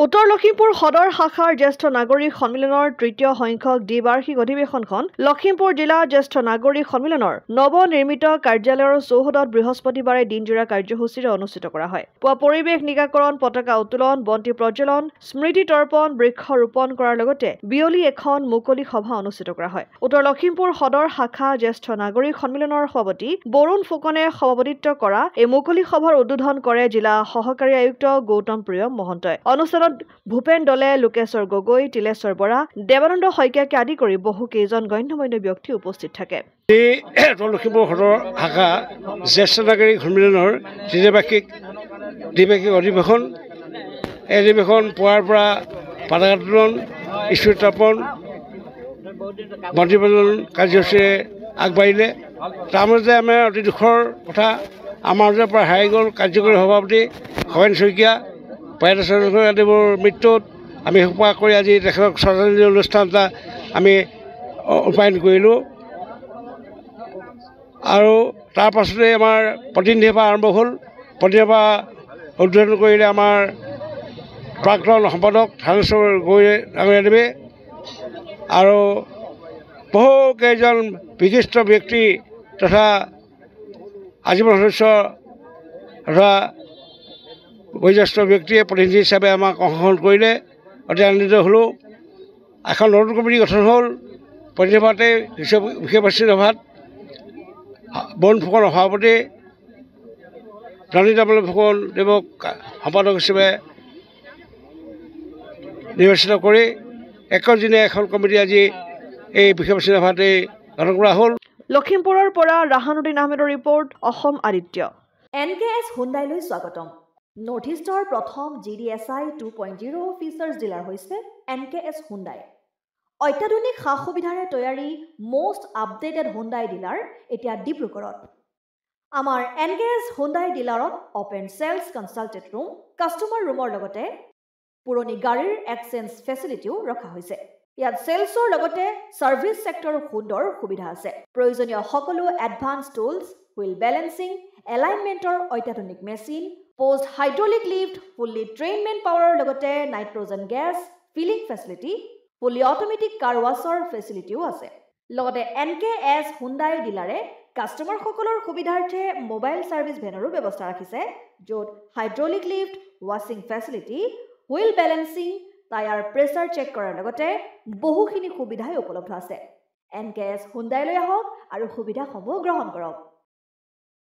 উত্তৰ লখিমপুৰ সদৰ শাখাৰ জ্যেষ্ঠ নাগৰিক সন্মিলনৰ তৃতীয় সংখ্যক দ্বিবাৰ্ষিক অধিৱেশনখন লখিমপুৰ জিলা জ্যেষ্ঠ নাগৰিক সন্মিলনৰ নৱনিৰ্মিত কাৰ্যালয়ৰ চৌহদত বৃহস্পতিবাৰে দিনজোৰা কাৰ্যসূচীৰে অনুষ্ঠিত কৰা হয়। পুৱা পৰিৱেশ নিগাকৰণ, পতাকা উত্তোলন, বন্তি প্ৰজ্বলন, স্মৃতি তৰ্পণ, বৃক্ষ ৰোপণ কৰাৰ লগতে বিয়লি এখন মুকলি সভা অনুষ্ঠিত কৰা হয়। উত্তৰ লখিমপুৰ সদৰ শাখা জ্যেষ্ঠ নাগৰিক সন্মিলনৰ সভাপতি বৰুণ ফুকনে সভাপতিত্ব কৰা এই মুকলি সভাৰ উদ্বোধন কৰে জিলা সহকাৰী আয়ুক্ত গৌতম প্ৰিয়ম মহন্তই। অনুষ্ঠানত ভূপেন দলে, লোকেশ্বৰ গগৈ, তিলেশ্বৰ বৰা, দেৱানন্দ শইকীয়াকে আদি কৰি বহু কেইজন গণ্যমান্য ব্যক্তি উপস্থিত থাকে। লখিমপুৰ সদৰ শাখা জ্যেষ্ঠ নাগৰিক সন্মিলনৰ দ্বিবাৰ্ষিক অধিৱেশন। এই অধিৱেশন পুৱাৰ পৰা পতাকা উত্তোলন, স্মৃতি তৰ্পণ, বন্তি প্ৰজ্বলন কাৰ্যসূচীৰে আগবাঢ়িলে। তাৰ মাজতে আমাৰ অতি দুখৰ কথা, আমাৰ মাজৰ পৰা হেৰাই গ'ল কাৰ্যকৰী সভাপতি খগেন শইকীয়া। দেৱৰ মৃত্যুত আমি শোক কৰি আজি তেখেতক শ্ৰদ্ধাঞ্জলি অনুষ্ঠান এটা আমি ৰূপায়ণ কৰিলোঁ। আৰু তাৰ পাছতে আমাৰ প্ৰতিনিধি সভা আৰম্ভ হ'ল। প্ৰতিনিধি সভা উদ্বোধন কৰিলে আমাৰ প্ৰাক্তন সম্পাদক থানেশ্বৰ গগৈ ডাঙৰীয়াদেৱে। আৰু বহু কেইজন বিশিষ্ট ব্যক্তি তথা আজীৱন সদস্য তথা বয়োজ্যেষ্ঠ ব্যক্তিয়ে প্ৰতিনিধি হিচাপে আমাক অংশগ্ৰহণ কৰিলে। অতি আনন্দিত হ'লোঁ। এখন নতুন কমিটি গঠন হ'ল। প্ৰতিনিধি সভাতে বিষয়বস্তু সভাত বৰুণ ফুকন সভাপতি, ৰঞ্জিত ফুকন দেৱক সম্পাদক হিচাপে নিৰ্বাচিত কৰি 21 দিনীয়া এখন কমিটি আজি এই বিষয়বস্তু সভাতে গঠন কৰা হ'ল। লখিমপুৰৰ পৰা ৰাহানুদ্দিন আহমেদৰ ৰিপৰ্ট, অসম আদিত্য। NKS হুণ্ডাইলৈ স্বাগতম। নৰ্থ ইষ্টৰ প্ৰথম GDSI 2.0 ফিচাৰ্ছ ডিলাৰ হৈছে NKS হুণ্ডাই। অত্যাধুনিক সা সুবিধাৰে তৈয়াৰী মষ্ট আপডেটেড হুণ্ডাই ডিলাৰ এতিয়া ডিব্ৰুগড়ত। আমাৰ NKS হুণ্ডাই ডিলাৰত open sales consulted room, customer ৰুমৰ লগতে পুৰণি গাড়ীৰ এক্সচেঞ্জ ফেচিলিটিও ৰখা হৈছে। ইয়াত চেলছৰ লগতে ছাৰ্ভিচ ছেক্টৰৰ সুন্দৰ সুবিধা আছে। প্ৰয়োজনীয় সকলো এডভান্স টুলছ, হুইল বেলেন্সিং, এলাইনমেণ্টৰ অত্যাধুনিক machine, post hydraulic lift, fully train men পাৱাৰৰ লগতে nitrogen gas filling facility, fully automatic car ৱাছৰ ফেচিলিটিও আছে। লগতে NKS হুণ্ডাই ডিলাৰে কাষ্টমাৰসকলৰ সুবিধাৰ্থে মোবাইল ছাৰ্ভিচ ভেনৰো ব্যৱস্থা ৰাখিছে, য'ত হাইড্ৰলিক লিফ্ট, ৱাছিং facility, wheel balancing, tyre pressure check কৰাৰ লগতে বহুখিনি সুবিধাই উপলব্ধ আছে। NKS হুণ্ডাইলৈ আহক আৰু সুবিধাসমূহ গ্ৰহণ কৰক।